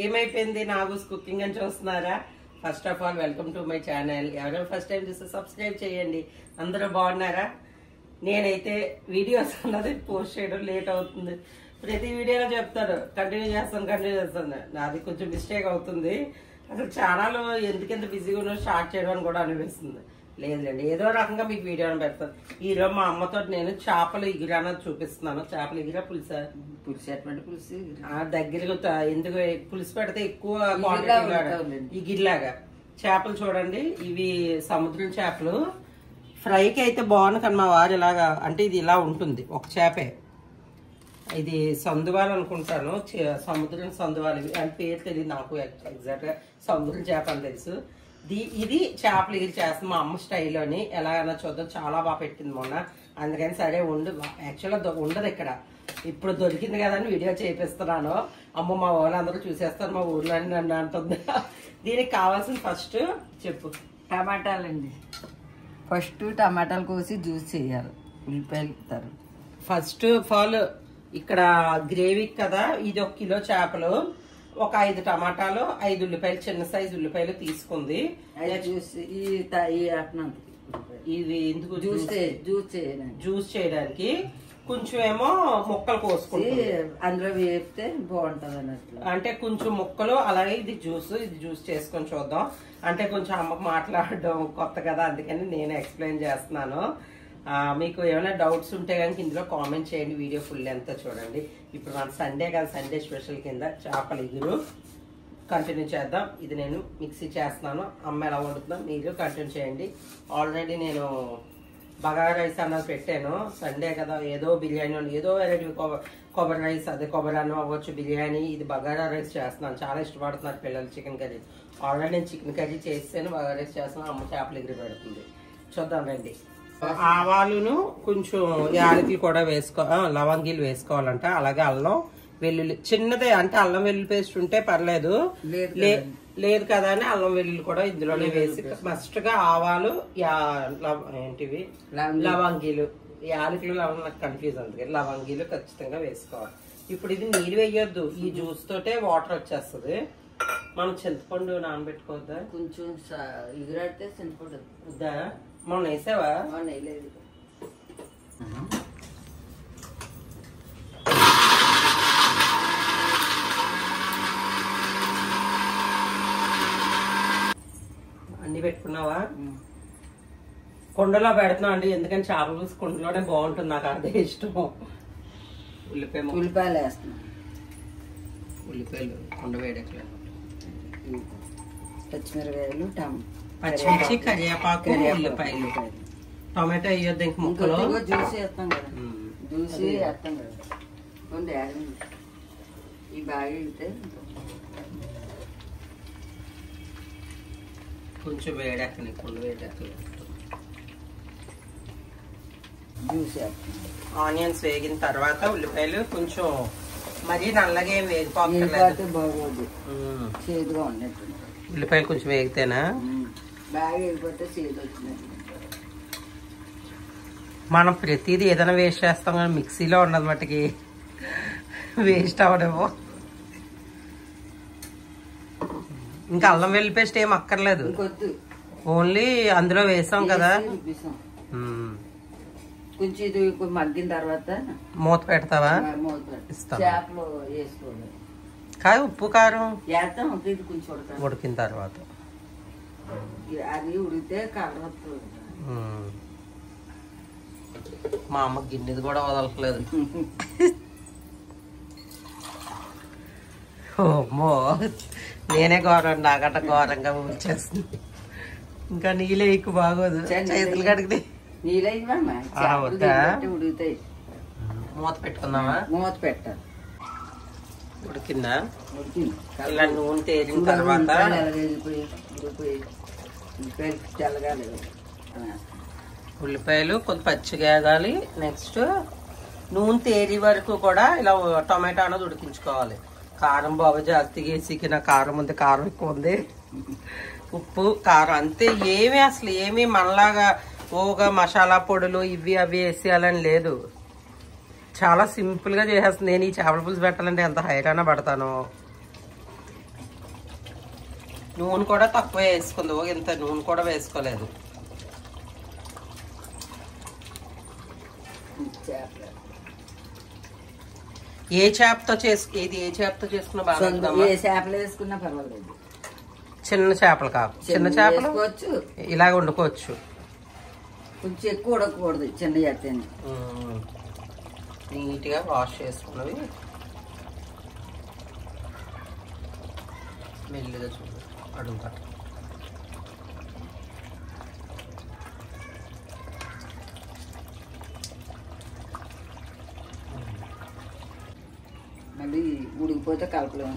ఏమైపోయింది నాగూస్ కుకింగ్ అని చూస్తున్నారా? First of all welcome to my channel. ఎవరైనా ఫస్ట్ టైం చూస్తే సబ్స్క్రైబ్ చేయండి. అందరూ బాగున్నారా? నేనైతే వీడియోస్ అన్నది పోస్ట్ చేయడం లేట్ అవుతుంది. ప్రతి వీడియోలో చెప్తారు కంటిన్యూ చేస్తాను. నాది కొంచెం మిస్టేక్ అవుతుంది. అసలు ఛానల్ ఎందుకెంత బిజీగా ఉన్నో స్టార్ట్ చేయడం కూడా అనిపిస్తుంది. లేదులేండి, ఏదో రకంగా మీకు వీడియోని పెడతాను. ఈరోజు మా అమ్మతో నేను చేపల ఇగురు అన్నది చూపిస్తున్నాను. చేపల ఇగురా పులుసా? పులుసు ఎటువంటి పులుసు? దగ్గరగా ఎందుకు పులుసు పెడితే ఎక్కువ ఇగిరిలాగా చేపలు చూడండి. ఇవి సముద్రం చేపలు. ఫ్రైకి అయితే బాగుంది కానీ మా వారు ఇలాగా అంటే ఇది ఇలా ఉంటుంది ఒక చేపే. ఇది సందువాలు అనుకుంటాను, సముద్రం సందువాలు. అని పేరు తెలియదు నాకు ఎగ్జాక్ట్ గా. సముద్రం చేప అని తెలుసు. ఇది చేపలు ఇగురు చేస్తాం మా అమ్మ స్టైల్లోని. ఎలాగైనా చూద్దాం. చాలా బాగా పెట్టింది మొన్న, అందుకని సరే ఉండు. యాక్చువల్గా ఉండదు ఇక్కడ, ఇప్పుడు దొరికింది కదా అని వీడియో చేపిస్తున్నాను. అమ్మ మా వాళ్ళందరూ చూసేస్తారు మా ఊర్లో అని నన్ను అంటుంది. దీనికి కావాల్సిన ఫస్ట్ చెప్పు. టమాటాలండి. ఫస్ట్ టమాటాలు కోసి జ్యూస్ చేయాలి. ఉల్లిపాయలు ఇస్తారు. ఫస్ట్ ఆఫ్ ఆల్ ఇక్కడ గ్రేవీ కదా, ఇది 1 కిలో చేపలు, ఒక 5 టమాటాలు, 5 ఉల్లిపాయలు, చిన్న సైజు ఉల్లిపాయలు తీసుకుంది. ఇవి ఎందుకు జ్యూస్ చేయడానికి. కొంచెం ఏమో ముక్కలు కోసుకుంది, అందులో వేపితే బాగుంటది అన్నట్లు. అంటే కొంచెం ముక్కలు, అలాగే ఇది జ్యూస్ చేసుకొని చూద్దాం. అంటే కొంచెం అమ్మకు మాట్లాడడం కొత్త కదా, అందుకని నేను ఎక్స్ప్లెయిన్ చేస్తున్నాను. మీకు ఏమైనా డౌట్స్ ఉంటే కనుక ఇందులో కామెంట్ చేయండి. వీడియో ఫుల్ ఎంత చూడండి. ఇప్పుడు మన సండే కదా, సండే స్పెషల్ కింద చేపల ఇగురు కంటిన్యూ చేద్దాం. ఇది నేను మిక్సీ చేస్తున్నాను. అమ్మ ఎలా వండుతుందో మీరు కంటిన్యూ చేయండి. ఆల్రెడీ నేను బగారా రైస్ అన్నది పెట్టాను. సండే కదా, ఏదో బిర్యానీ, ఏదో వెరైటీ కొబ్బరి రైస్, అదే కొబ్బరి అన్నం అవ్వచ్చు, బిర్యానీ. ఇది బగారా రైస్ చేస్తున్నాను. చాలా ఇష్టపడుతున్నారు పిల్లలు చికెన్ కర్రీ. ఆల్రెడీ నేను చికెన్ కర్రీ చేసాను, బగారా రైస్ చేస్తున్నాను. అమ్మ చేపల ఇగురు పెడుతుంది. చూద్దాం రండి. ఆవాలును కొంచెం యాలకులు కూడా లవంగీలు వేసుకోవాలంట. అలాగే అల్లం వెల్లుల్లి చిన్నదే, అంటే అల్లం వెల్లుల్లి పేస్ట్ ఉంటే పర్లేదు, లేదు కదా అని అల్లం వెల్లుల్లి కూడా ఇందులోనే వేసి మస్ట్ గా ఆవాలు ఏంటివి లవంగీలు, యాలకులు నాకు కన్ఫ్యూజ్ అవుతుంది. లవంగీలు ఖచ్చితంగా వేసుకోవాలి. ఇప్పుడు ఇది నీరు వేయొద్దు, ఈ జ్యూస్ తోటే వాటర్ వచ్చేస్తుంది. మనం చింతపండు నానబెట్టుకోవద్దా? కొంచెం ఎగురాడితే చింతపండు వద్దా? మొన్న వేసావా? వేయలేదు. అన్ని పెట్టుకున్నావా? కుండలో పెడుతున్నావు అండి, ఎందుకని చేపల పులుసు కుండలోనే బాగుంటుంది. నాకు అదే ఇష్టం. ఉల్లిపాయలు వేస్తున్నాం. ఉల్లిపాయలు కుండ వేడెక్కలేదు. పచ్చిమిరకాయలు, పచ్చిమిర్చి, కరివేపాకు, ఉల్లిపాయలు, టొమాటో వేయొద్దు. ఇంక ముక్కలు జ్యూస్ వేస్తాం కదా, జ్యూస్ వేస్తాం కదా. ఈ బాగా వెళ్తే కొంచెం వేడెక్కని, కుండ వేడెక్కలేదు. జ్యూస్ వేస్తాం. ఆనియన్స్ వేగిన తర్వాత ఉల్లిపాయలు కొంచెం మరీ నల్లగా ఏం వేగిపోతే బాగోదు, చేదుగా ఉన్నట్టు. ఉల్లిపాయలు కొంచెం వేగితేనా బాగా వేగిపోతే చేదు వచ్చినట్టు. మనం ప్రతిదీ ఏదైనా వేస్ట్ చేస్తాం కానీ మిక్సీలో ఉన్నది మట్టుకి వేస్ట్ అవ్వడము. ఇంకా అల్లం వెల్లుల్లి పేస్ట్ ఏం అక్కర్లేదు, ఓన్లీ అందులో వేసాం కదా. కొంచెం ఇది మగ్గిన తర్వాత మూత పెడతావా? చేపలు వేసుకోవాలి. కాదు ఉప్పు కారం వేస్తాం. ఇది కొంచెం ఉడికిన తర్వాత అది ఉడికితే కలర్ వస్తుంది. మా అమ్మ గిన్నెది కూడా వదలట్లేదు. ఓమ్మో, నేనే ఘోరం, నాకంట ఘోరంగా ఊడ్చేస్తుంది. ఇంకా నీళ్ళే ఎక్కువ బాగోదు, చేతులు కడిగితే ఉడుకుతాయి. మూత పెట్టుకుందామా? మూత పెట్టాలి. ఉడికిందా? ఇలా నూనె తేలిన తర్వాత ఉల్లిపాయలు కొంత పచ్చిగా వేగాలి. నెక్స్ట్ నూనె తేలి వరకు కూడా ఇలా టొమాటో అనేది ఉడికించుకోవాలి. కారం బాగా జాగ్రత్తగా వేసి, నా కారం ఉంది, కారం ఎక్కువ ఉంది. ఉప్పు కారం అంతే. అసలు ఏమి మనలాగా ఓగా మసాలా పొడులు ఇవి అవి వేసేయాలని లేదు. చాలా సింపుల్ గా చేసేస్తుంది. నేను ఈ చేపల పులుసు పెట్టాలంటే ఎంత హైరాణ పడతాను. నూనె కూడా తక్కువ వేసుకుంది, ఇంత నూనె కూడా వేసుకోలేదు. ఏ చేపతో చేసుకున్నా బాగా ఏ చేపలు వేసుకున్నా పర్వాలేదు. చిన్న చేపలు కాదు, చిన్న చేపలు ఇలాగ వండుకోవచ్చు. కొంచెం ఎక్కువ ఉడకకూడదు, చిన్న చేతని. నీట్గా వాష్ చేసుకున్నవి మెల్లిగా చూడు అడుగు పట్టు. మళ్ళీ ఉడికిపోతే కలపలేము.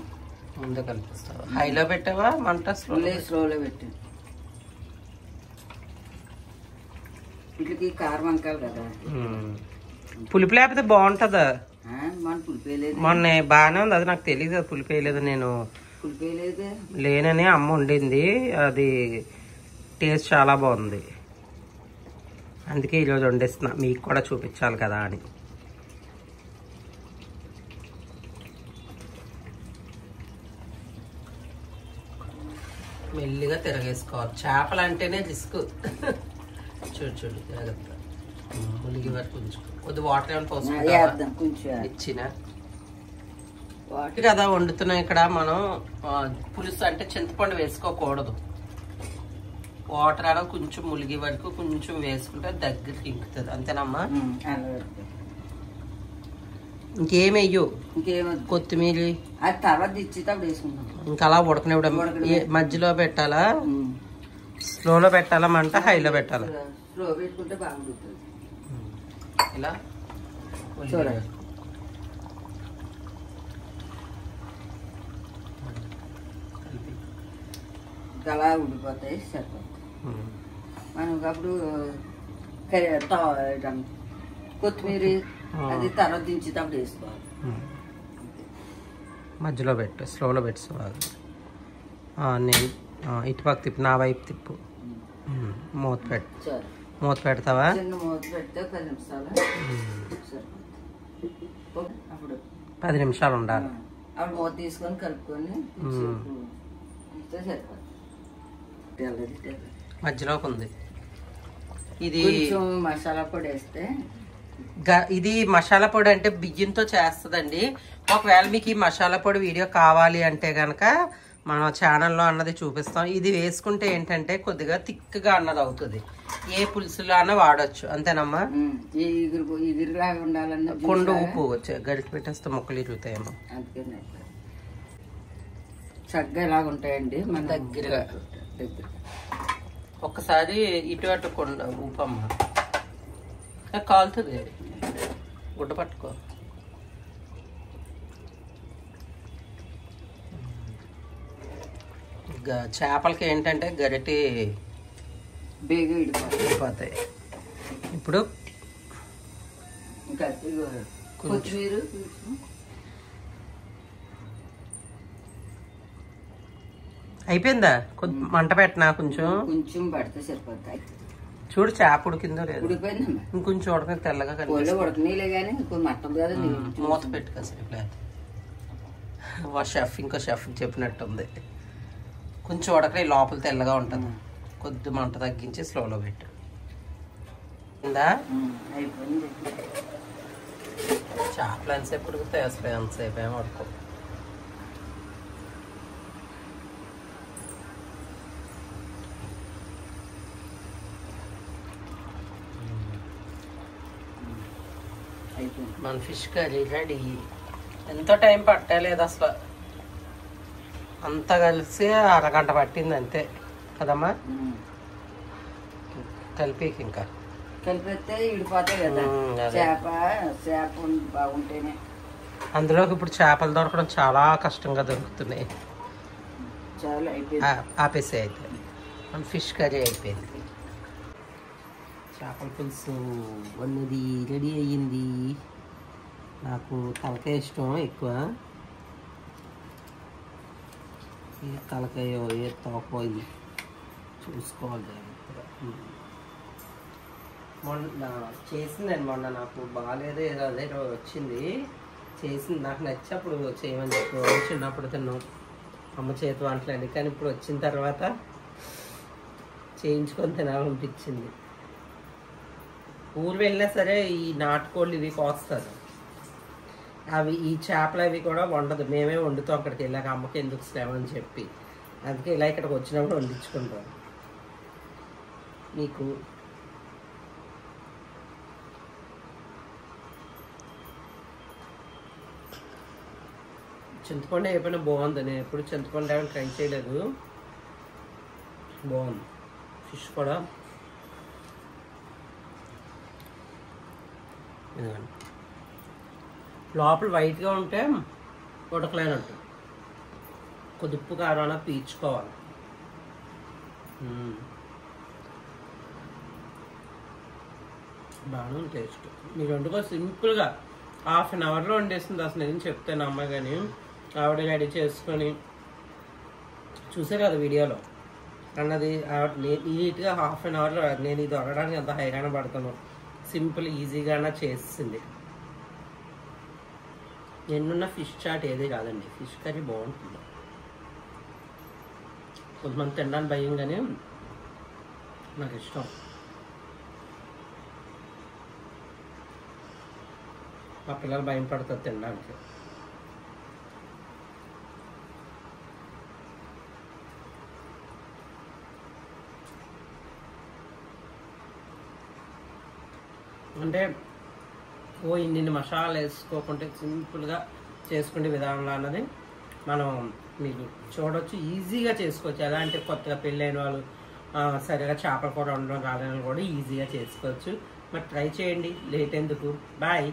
ముందే కలిపిస్తావా? హైలో పెట్టావా మంట? స్లోలో పెట్టి. వీటికి కారం వంకాలి కదా, పులుపు లేకపోతే బాగుంటుందా? మన పులిపేయలేదు. మొన్న బాగానే ఉంది, అది నాకు తెలియదు. అది పులిపేయలేదు, నేను పులిపేయలేదే లేనని అమ్మ వండింది. అది టేస్ట్ చాలా బాగుంది, అందుకే ఈరోజు వండిస్తున్నా, మీకు కూడా చూపించాలి కదా అని. మెల్లిగా తిరగేసుకోవాలి. చేపలు అంటేనే రిస్క్. చూడు చూడు జాగ్రత్త, ములిగి వరకు ఉంచుకో. కొద్ది వాటర్ ఏమైనా పోసుకుంటా ఇచ్చిన కదా వండుతున్నాం. ఇక్కడ మనం పులుసు అంటే చింతపండు వేసుకోకూడదు. వాటర్ అయినా కొంచెం ములిగి వరకు కొంచెం వేసుకుంటే దగ్గరికి ఇంకుతుంది, అంతేనమ్మా? ఇంకేమయ్యో, కొత్తిమీర తర్వాత ఇచ్చేటప్పుడు వేసుకుంటాం. ఇంకా అలా ఉడకనివ్వడం. మధ్యలో పెట్టాలా, స్లోలో పెట్టాలా మంట, హైలో పెట్టాలా? స్లో పెట్టుకుంటే బాగుంటుంది. ఇలా చూడండి, అలా ఉడిపోతాయి, సరిపోతాయి. మనం అప్పుడు కొత్తిమీర అది తర్వాత దించేటప్పుడు వేసుకోవాలి. మధ్యలో పెట్టు, స్లోలో పెట్టుకోవాలి. నేను ఇటుపక్క తిప్పు, నా వైపు తిప్పు. మూత పెట్టు. మూత పెడతావా? చిన్న మూత పెడితే 10 నిమిషాలు అప్పుడు 10 నిమిషాలు ఉండాలి. అప్పుడు మూత తీసుకొని కలుపుకొని సరిపోతుంది. మధ్యలోకి ఉంది ఇది. మసాలా పొడి వేస్తే, ఇది మసాలా పొడి అంటే బియ్యంతో చేస్తుందండి. ఒకవేళ మీకు ఈ మసాలా పొడి వీడియో కావాలి అంటే గనక మన ఛానల్లో అన్నది చూపిస్తాం. ఇది వేసుకుంటే ఏంటంటే కొద్దిగా థిక్గా అన్నది అవుతుంది. ఏ పులుసులో అన్న వాడచ్చు, అంతేనమ్మా? కొండ ఉప్పు గడికి పెట్టేస్తే మొక్కలు ఇరుగుతాయేమో. చక్కగా ఇలాగ ఉంటాయండి మన దగ్గరగా. ఒక్కసారి ఇటు అటు కొండ ఉప్పు అమ్మ కాలుతుంది, గుడ్డ పట్టుకో. చేపలకి ఏంటంటే గరిటి బేగా ఇడిపోతాయి. ఇప్పుడు కొత్తిమీర అయిపోయిందా? మంట పెట్టినా కొంచెం కొంచెం పడితే సరిపోతాయి. చూడు చేప ఉడికిందో లేదు. ఉడిపోయిందమ్మా, ఇంకొంచెం ఉడకని తెల్లగా ఉడకనీలే కానీ మట్టదు కదా. మూత పెట్టు కాసేపు. షెఫ్ ఇంకో షెఫ్ చెప్పినట్టుంది. కొంచెం ఉడకని లోపల తెల్లగా ఉంటుంది. కొద్ది మంట తగ్గించి స్లోలో పెట్టు. అయిపోయింది. చేపలు ఎంతసేపు ఉడుకుతాయి అసలు? ఎంతసేపు ఏమో ఉడకవు. మన ఫిష్ కర్రీ రెడీ. ఎంతో టైం పట్టలేదు అసలు, అంతా కలిసి అరగంట పట్టింది అంతే కదమ్మా? కలిపేకి ఇంకా కలిపితే ఇడిపోతాయి కదా. చేప బాగుంటేనే. అందులోకి ఇప్పుడు చేపలు దొరకడం చాలా కష్టంగా దొరుకుతున్నాయి. చాలా అయిపోయింది, ఆపేసి అయితే మన ఫిష్ కర్రీ అయిపోయింది. చేపల పులుసు అన్నది రెడీ అయ్యింది. నాకు తలకాయ ఇష్టం ఎక్కువ. ఏ తలకాయో ఏ తోకపోయి చూసుకోవాలి జాగ్రత్తగా. మొన్న చేసిందండి, మొన్న నాకు బాగాలేదు ఏదో అదే వచ్చింది చేసింది. నాకు నచ్చి అప్పుడు చేయమని చెప్పి చిన్నప్పుడు తిన్నాం. అమ్మ చేతి వంటలండి. కానీ ఇప్పుడు వచ్చిన తర్వాత చేయించుకొని తినాలనిపించింది. ఊరు వెళ్ళినా సరే ఈ నాటుకోళ్ళు ఇవి కోస్తారు, అవి ఈ చేపలు అవి కూడా వండదు, మేమే వండుతాం అక్కడికి వెళ్ళాక. అమ్మకి ఎందుకు శ్రమ అని చెప్పి అందుకే ఇలా ఇక్కడికి వచ్చినప్పుడు వండించుకుంటాం. మీకు చింతపండు అయిపోయినా బాగుంది. నేను ఎప్పుడు చింతపండు ఏమైనా ట్రై చేయలేదు, బాగుంది. ఫిష్ కూడా లోపల వైట్గా ఉంటే ఉడకలేనట్టు, కొద్ది ఉప్పు కారం పీల్చుకోవాలి. బాగా టేస్ట్. మీరు వండుకో సింపుల్గా హాఫ్ అన్ అవర్లో వండేస్తుంది. అసలు నేను చెప్తాను అమ్మ, కానీ ఆవిడ రెడీ చేసుకొని చూసారు కదా వీడియోలో అన్నది. నీట్గా హాఫ్ అన్ అవర్లో నేను ఇది వండడానికి ఎంత హైరాణ పడతాను. సింపుల్ ఈజీగానే చేసింది. ఎన్నున్న ఫిష్ చాట్ ఏదే కాదండి, ఫిష్ కర్రీ బాగుంటుంది. కొంతమంది తినడానికి భయం, కానీ నాకు ఇష్టం. మా పిల్లలు భయం పడతారు తినడానికి. అంటే ఇన్ని మసాలా వేసుకోకుండా సింపుల్గా చేసుకునే విధానంలో అన్నది మనం మీకు చూడవచ్చు. ఈజీగా చేసుకోవచ్చు. ఎలా అంటే కొత్తగా పెళ్ళైన వాళ్ళు, సరిగా చేపల కూర వండడం రాలేని కూడా ఈజీగా చేసుకోవచ్చు. మరి ట్రై చేయండి, లేట్ ఎందుకు. బాయ్.